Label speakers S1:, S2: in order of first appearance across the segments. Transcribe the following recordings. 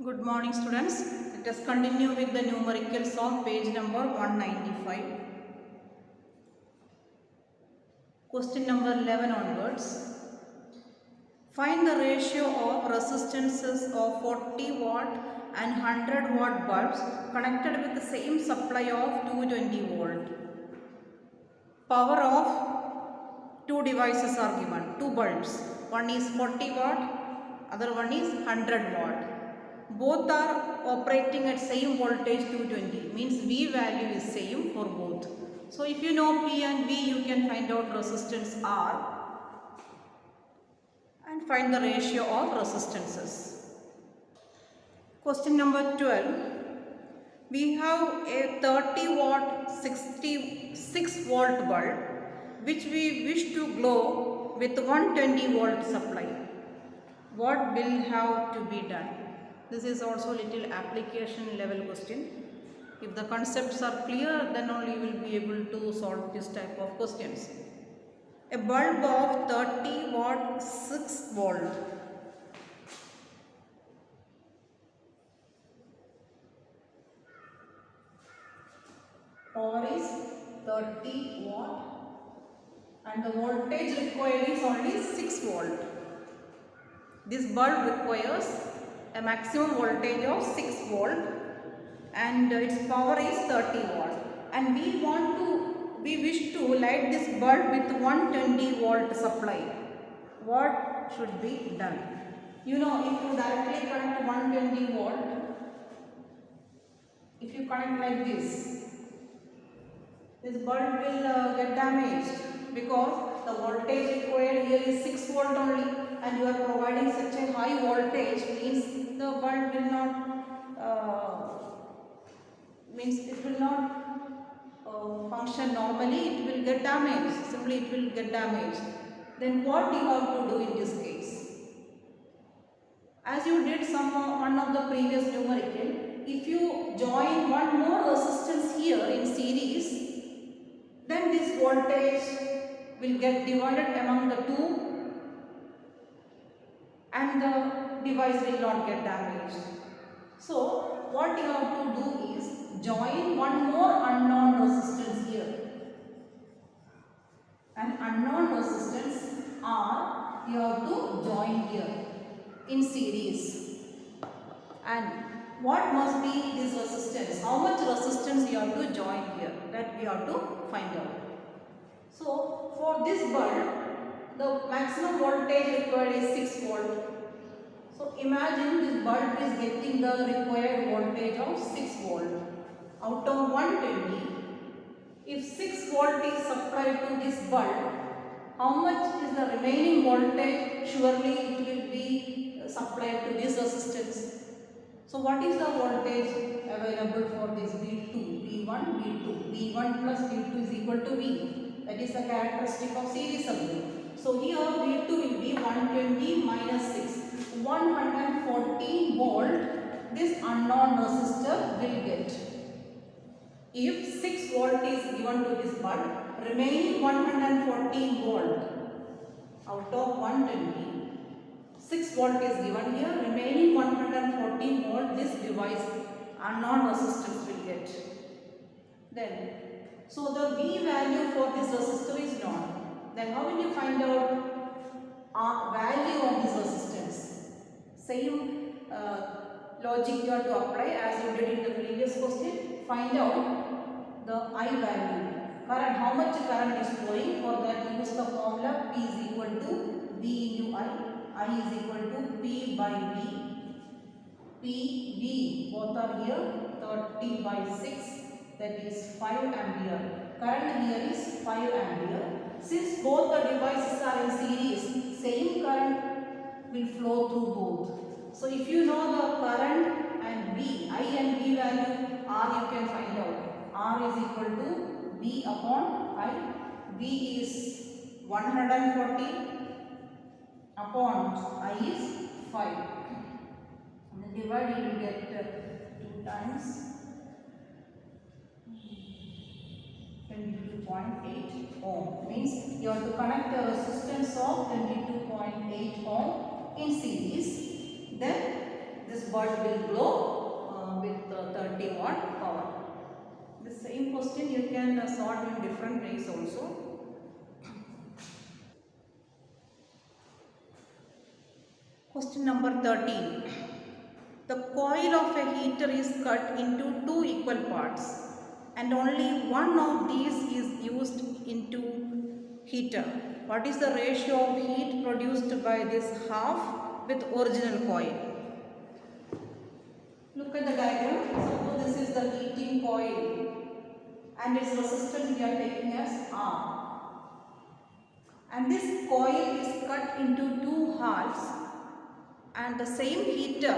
S1: Good morning students. Let us continue with the numericals of page number 195. Question number 11 onwards. Find the ratio of resistances of 40 watt and 100 watt bulbs connected with the same supply of 220 volt. Power of two devices are given, two bulbs. One is 40 watt, other one is 100 watt. Both are operating at same voltage 220, means V value is same for both. So if you know P and V, you can find out resistance R and find the ratio of resistances. Question number 12. We have a 30 watt 66 volt bulb which we wish to glow with 120 volt supply. What will have to be done? This is also little application level question. If the concepts are clear, then only you will be able to solve this type of questions. A bulb of 30 watt 6 volt. Power is 30 watt and the voltage required is only 6 volt. This bulb requires a maximum voltage of 6 volt and its power is 30 watt, and we wish to light this bulb with 120 volt supply. What should be done? You know, if you directly connect 120 volt, if you connect like this bulb will get damaged, because the voltage required here is 6 volt only, and you are providing such a high voltage, means the bulb will not function normally. It will get damaged, simply it will get damaged. Then what you have to do in this case? As you did one of the previous numerical, if you join one more resistance here in series, then this voltage will get divided among the two and the device will not get damaged. So what you have to do is join one more unknown resistance here. An unknown resistance R you have to join here in series. And what must be this resistance? How much resistance you have to join here? That we have to find out. So for this bulb, the maximum voltage required is 6 volt. So imagine this bulb is getting the required voltage of 6 volt out of 120. If 6 volt is supplied to this bulb, how much is the remaining voltage? Surely it will be supplied to this resistance. So what is the voltage available for this V2, V1, V2? V1 plus V2 is equal to V. That is the characteristic of series supply. So here V2 will be 120 minus 6. 114 volt this unknown resistor will get. If 6 volt is given to this bulb, remaining 114 volt out of 120, 6 volt is given here, remaining 114 volt this device unknown resistance will get. Then, so the V value for this resistor is known. Then how will you find out value of this resistance? Same logic you have to apply as you did in the previous question. Find out the I value. Current, how much current is flowing? For that use the formula P is equal to V into I is equal to P by V. P, V both are here, 30 by 6, that is 5 ampere. Current here is 5 ampere. Since both the devices are in series, same current will flow through both. So if you know the current and V, I and V value, R you can find out. R is equal to V upon I. V is 140 upon I is 5. And then divide, you will get 2 times 22.8 ohm. Means you have to connect a resistance of 22.8 ohm in series. Then this bulb will glow with 30 watt power. The same question you can solve in different ways also. Question number 13. The coil of a heater is cut into two equal parts and only one of these is used into heater. What is the ratio of heat produced by this half with original coil? Look at the diagram. Suppose this is the heating coil and its resistance we are taking as R. And this coil is cut into two halves and the same heater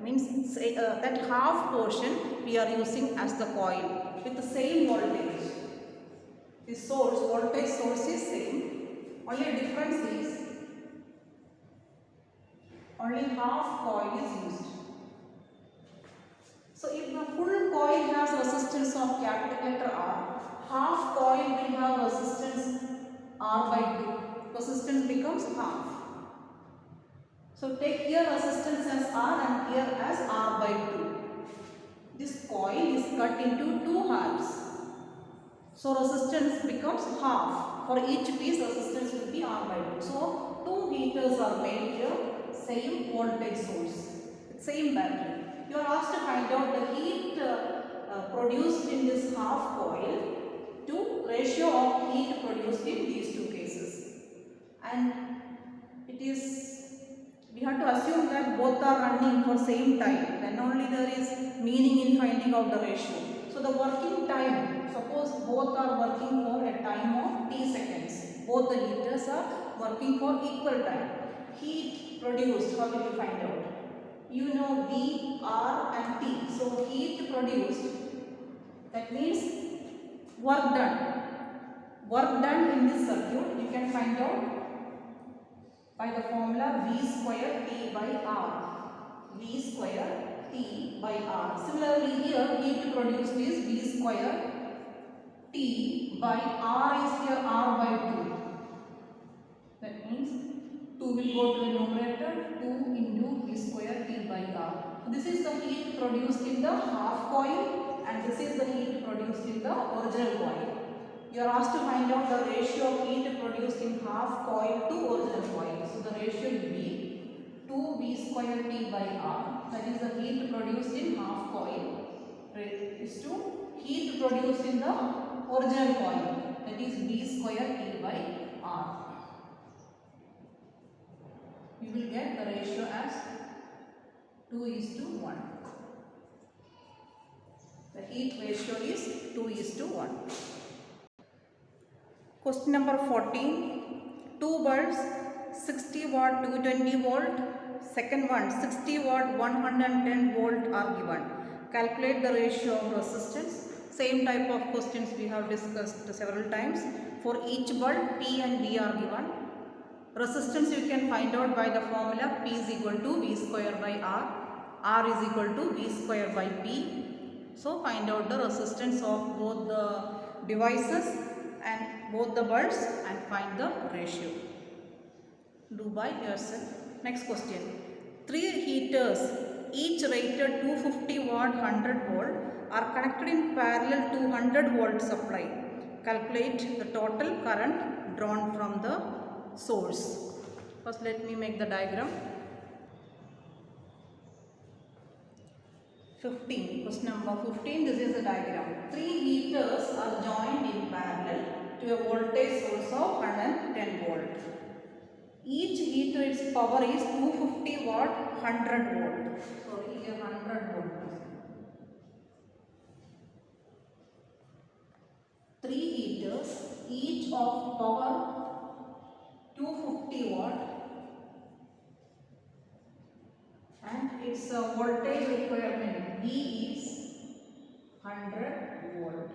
S1: means that half portion we are using as the coil with the same voltage. The source, voltage source is same, only difference is only half coil is used. So if the full coil has resistance of capital letter R, half coil will have resistance R by 2. Resistance becomes half. So take here resistance as R and here as R by 2. This coil is cut into two halves. So resistance becomes half. For each piece resistance will be R by 2. So two heaters are made here, same voltage source, same battery. You are asked to find out the heat produced in this half coil to ratio of heat produced in these two cases. And it is, we have to assume that both are running for same time, then only there is meaning in finding out the ratio. So the working time, suppose both are working for a time of t seconds. Both the heaters are working for equal time. Heat produced, how will you find out? You know V, R and T. So heat produced, that means work done. Work done in this circuit you can find out by the formula V square T by R. V square T by R. Similarly here heat produced is V square T by R is here R by 2. That means 2 will go to the numerator, 2 into V square T by R. So this is the heat produced in the half coil and this is the heat produced in the original coil. You are asked to find out the ratio of heat produced in half coil to original coil. So the ratio will be 2 V square T by R, that is the heat produced in half coil, is to heat produced in the original coil, that is V square T by R. You will get the ratio as 2:1. The heat ratio is 2:1. Question number 14. Two bulbs, 60 watt 220 volt, second one 60 watt 110 volt are given. Calculate the ratio of resistance. Same type of questions we have discussed several times. For each bulb P and V are given. Resistance you can find out by the formula P is equal to V square by R. R is equal to V square by P. So find out the resistance of both the devices and both the bulbs and find the ratio. Do by yourself. Next question. 3 heaters, each rated 250 watt 100 volt, are connected in parallel to 100 volt supply. Calculate the total current drawn from the source. First let me make the diagram. 15. Question number 15. This is the diagram. 3 heaters are joined in parallel to a voltage source of 110 volt. Each heater, its power is 250 watt 100 volt. Sorry, here 100 volt. 3 heaters, each of power 250 watt and its voltage requirement V is 100 volt.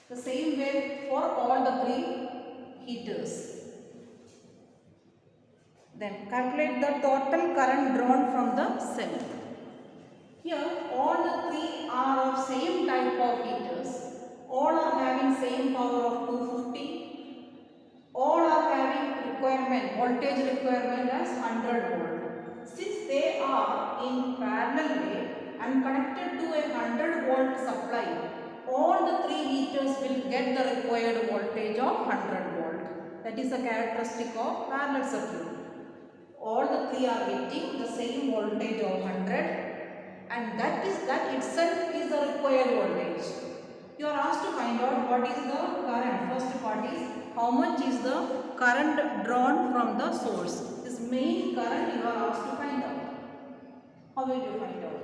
S1: The same way for all the 3 heaters. Then calculate the total current drawn from the cell. Here all the 3 are of same type of heaters. All are having same power of 250. All are having requirement, voltage requirement as 100 volt. Since they are in parallel way and connected to a 100-volt supply, all the 3 heaters will get the required voltage of 100 volt. That is a characteristic of parallel circuit. All the 3 are getting the same voltage of 100, and that itself is the required voltage. You are asked to find out what is the current. First part is how much is the current drawn from the source. This main current you are asked to find out. How will you find out?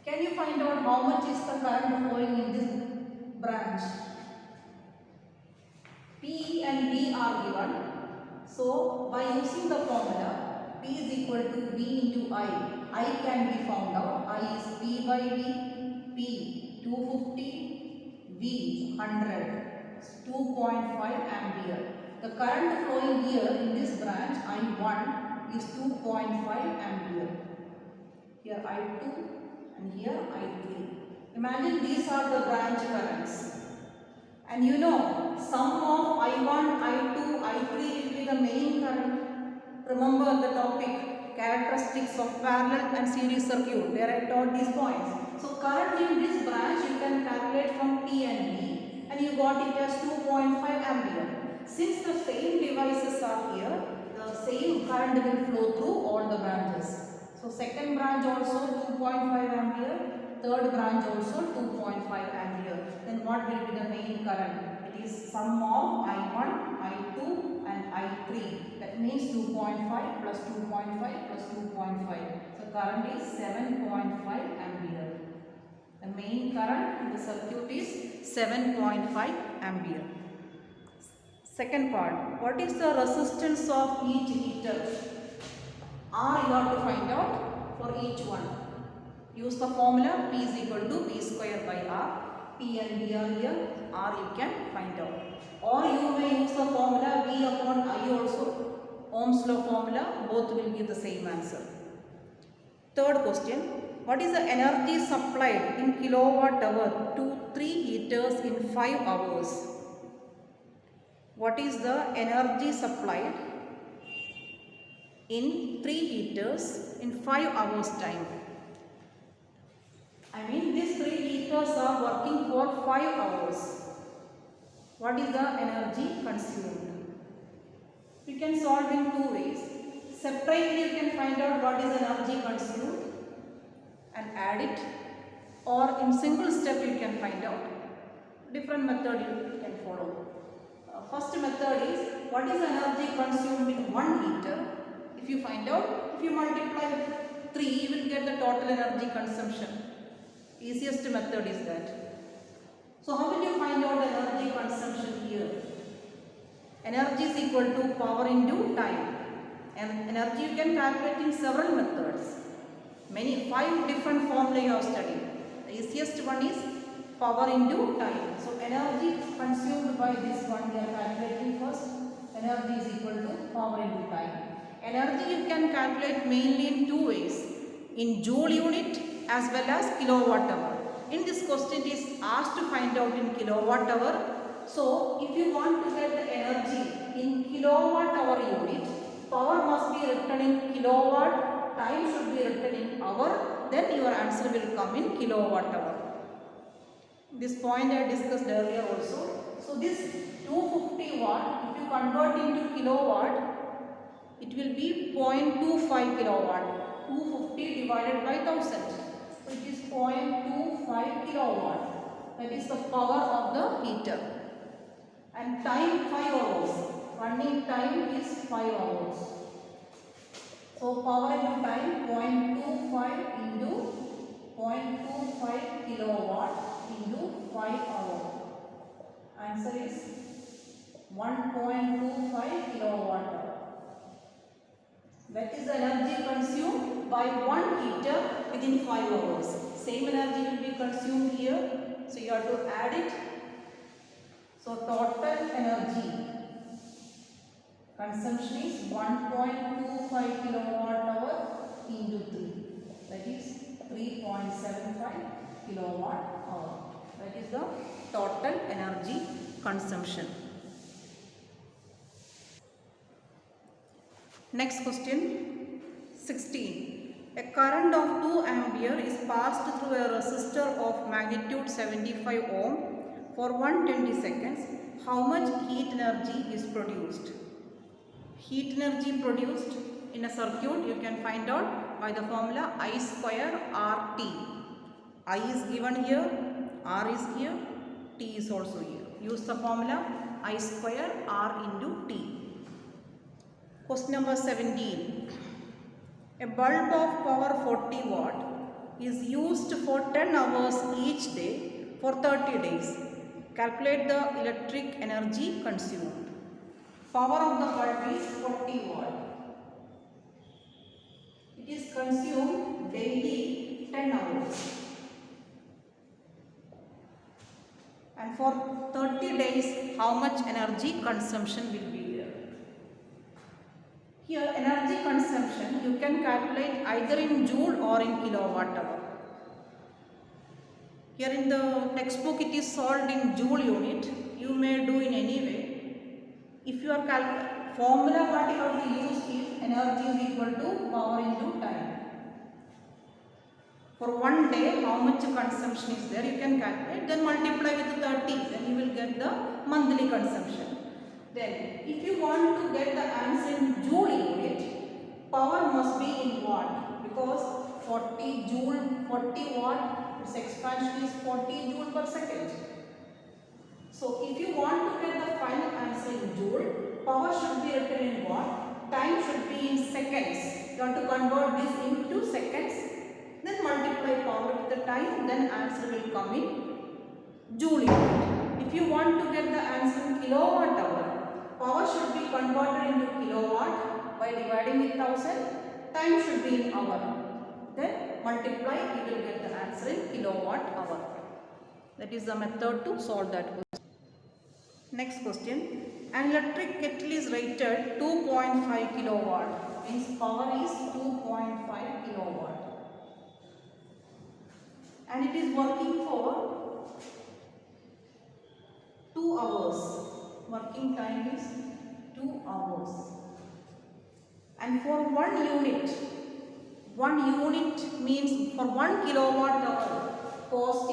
S1: Can you find out how much is the current flowing in this branch? P and V are given. So by using the formula P is equal to V into I can be found out. I is P by V, P 250, V 100, 2.5 ampere. The current flowing here in this branch I1 is 2.5 ampere. Here I2 and here I3. Imagine these are the branch currents. And you know, sum of I1, I2, I3 will be the main current. Remember the topic, characteristics of parallel and series circuit, where I taught these points. So current in this branch you can calculate from P and V, and you got it as 2.5 ampere. Since the same devices are here, the same current will flow through all the branches. So second branch also 2.5 ampere, third branch also 2.5 ampere. Then what will be the main current? It is sum of I1, I2 and I3. That means 2.5 plus 2.5 plus 2.5. So current is 7.5 ampere. The main current in the circuit is 7.5 ampere. Second part, what is the resistance of each heater? R you have to find out for each one. Use the formula P is equal to P square by R. P and V are here, R you can find out. Or you may use the formula V upon I also. Ohm's law formula, both will give the same answer. Third question, what is the energy supplied in kilowatt hour to 3 heaters in 5 hours? What is the energy supplied in 3 heaters in 5 hours time? I mean these 3 heaters are working for 5 hours. What is the energy consumed? You can solve in 2 ways. Separately you can find out what is energy consumed and add it, or in single step you can find out. Different method you can follow. First method is what is energy consumed in 1 heater. If you find out, if you multiply with 3, you will get the total energy consumption. Easiest method is that. So how will you find out the energy consumption here? Energy is equal to power into time. And energy you can calculate in several methods. 5 different formulae you have studied. The easiest one is power into time. So energy consumed by this one we are calculating first. Energy is equal to power into time. Energy you can calculate mainly in 2 ways. In joule unit as well as kilowatt hour. In this question it is asked to find out in kilowatt hour. So if you want to get the energy in kilowatt hour unit, power must be written in kilowatt, time should be written in hour, then your answer will come in kilowatt hour. This point I discussed earlier also. So this 250 watt, if you convert into kilowatt, it will be 0.25 kilowatt. 250 divided by 1000. So it is 0.25 kilowatt. That is the power of the heater. And time 5 hours. Running time is 5 hours. So power into time 0.25 into 0.25 kilowatt into 5 hours. Answer is 1.25 kilowatt hour. That is the energy consumed by 1 heater within 5 hours. Same energy will be consumed here. So you have to add it. So total energy consumption is 1.25 kilowatt hour into 3. That is 3.75 kilowatt hour. That is the total energy consumption. Next question. 16. A current of 2 ampere is passed through a resistor of magnitude 75 ohm for 120 seconds. How much heat energy is produced? Heat energy produced in a circuit you can find out by the formula I square RT. I is given here, R is here, T is also here. Use the formula I square R into T. Question number 17. A bulb of power 40 watt is used for 10 hours each day for 30 days. Calculate the electric energy consumed. Power of the bulb is 40 watt. It is consumed daily 10 hours. And for 30 days, how much energy consumption will be there? Here, energy consumption you can calculate either in joule or in kilowatt hour. Here in the textbook it is solved in joule unit. You may do in any way. If your formula what you have to use is energy is equal to power into time. For 1 day, how much consumption is there, you can calculate, then multiply with 30, then you will get the monthly consumption. Then, if you want to get the answer in joule unit, power must be in watt, because 40 joule, 40 watt, its expansion is 40 joule per second. So, if you want to get the final answer in joule, power should be written in watt, time should be in seconds. You have to convert this into seconds. Then multiply power with the time, then answer will come in joule unit. If you want to get the answer in kilowatt hour, power should be converted into kilowatt by dividing with 1000, time should be in hour. Then multiply, you will get the answer in kilowatt hour. That is the method to solve that question. Next question. An electric kettle is rated 2.5 kilowatt, means power is 2.5 kilowatt. And it is working for 2 hours. Working time is 2 hours. And for 1 unit means for 1 kilowatt hour, cost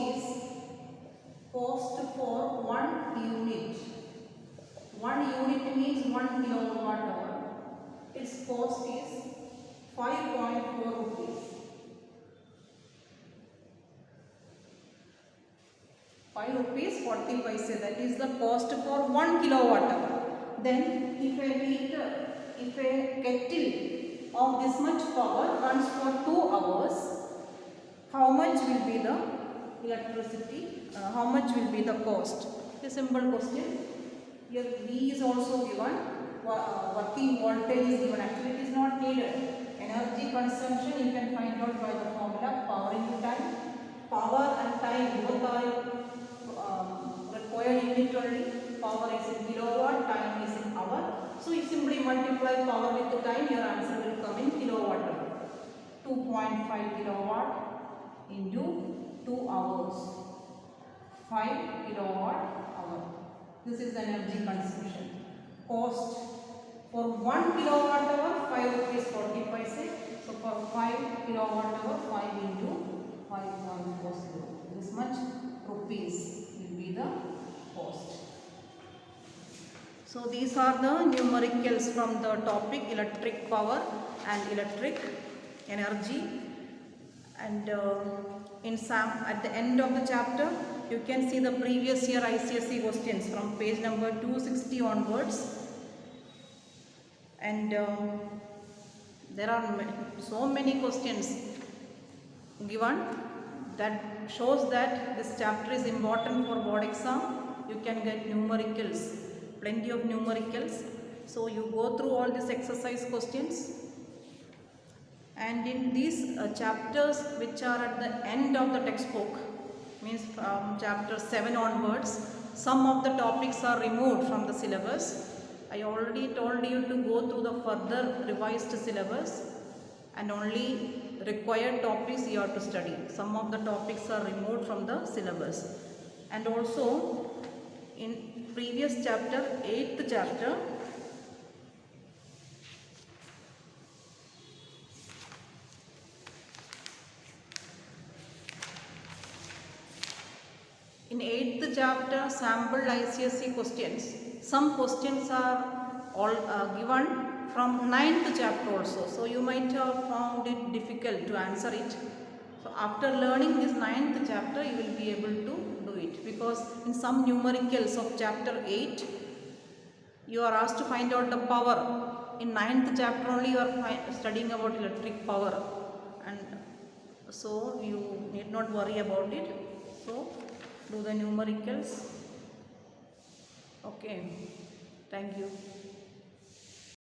S1: for 1 unit. 1 unit means 1 kilowatt hour. Its cost is 5.4 rupees. 5 rupees 40 paise, that is the cost for 1 kilowatt hour. Then if a kettle of this much power runs for 2 hours, how much will be the electricity, how much will be the cost? A simple question. Here V is also given, working voltage is given, actually it is not needed. Energy consumption you can find out by the formula power into time. Power and time both are required unit only. Power is in kilowatt, time is in hour. So you simply multiply power with the time, your answer will come in kilowatt hour. 2.5 kilowatt into 2 hours. 5 kilowatt hour. This is the energy consumption. Cost for 1 kilowatt hour 5 rupees 40 paise. So for 5 kilowatt hour 5 into 5.40. This much rupees will be the cost. So these are the numericals from the topic electric power and electric energy. And at the end of the chapter you can see the previous year ICSE questions from page number 260 onwards. And there are so many questions given that shows that this chapter is important for board exam. You can get numericals, plenty of numericals. So you go through all these exercise questions, and in these chapters which are at the end of the textbook, means from chapter 7 onwards, some of the topics are removed from the syllabus. I already told you to go through the further revised syllabus, and only required topics you have to study. Some of the topics are removed from the syllabus. And also in previous chapter, 8th chapter, in 8th chapter sample ICSE questions, some questions are all given from 9th chapter also, so you might have found it difficult to answer it. So after learning this 9th chapter you will be able to do it, because in some numericals of chapter 8 you are asked to find out the power. In 9th chapter only you are studying about electric power, and so you need not worry about it. So do the numericals. Okay, thank you.